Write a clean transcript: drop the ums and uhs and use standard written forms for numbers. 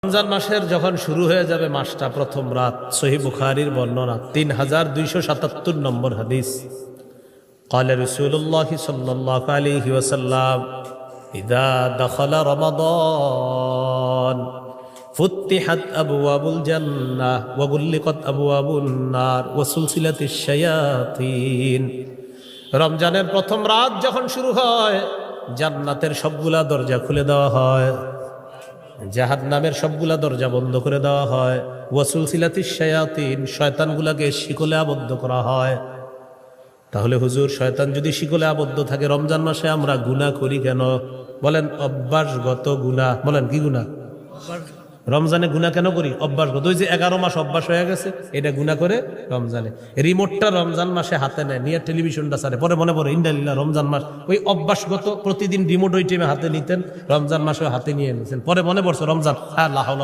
রমজান মাসের যখন শুরু হয়ে যাবে মাসটা প্রথম রাত, সহিহ বুখারীর বর্ণনা 3277 নম্বর হাদিস। قال رسول الله صلى الله عليه وسلم إذا دخل رمضان فتحت أبواب الجنة وغلقت أبواب النار وسلسلت الشياطين। রমজানের প্রথম রাত যখন শুরু হয় জান্নাতের সবগুলা দরজা খুলে দেওয়া হয়, জাহান্নামের সবগুলা দরজা বন্ধ করে দেওয়া হয়, ওয়াসুলসিলাতিশ শায়াতিন শয়তানগুলাকে শিকলে আবদ্ধ করা হয়। তাহলে হুজুর, শয়তান যদি শিকলে আবদ্ধ থাকে, রমজান মাসে আমরা গুনাহ করি কেন? বলেন অভ্যাসগত গুনাহ। বলেন কি গুনাহ? রমজানে গুনাহ কেন করি? অভ্যাসগত। ওই যে 11 মাস অভ্যাস হয়ে গেছে, এটা গুনাহ করে রমজানে। রিমোটটা রমজান মাসে হাতে নেয়, নিয়ে টেলিভিশনটা ছাড়ে, পরে মনে পড়ে ইন্দালিল্লাহ রমজান মাস। ওই অভ্যাসগত প্রতিদিন রিমোট ওই টাইমে হাতে নিতেন, রমজান মাসে হাতে নিয়ে নিয়েছেন, পরে মনে পড়ছে রমজান, হ্যাঁ লাহাওলা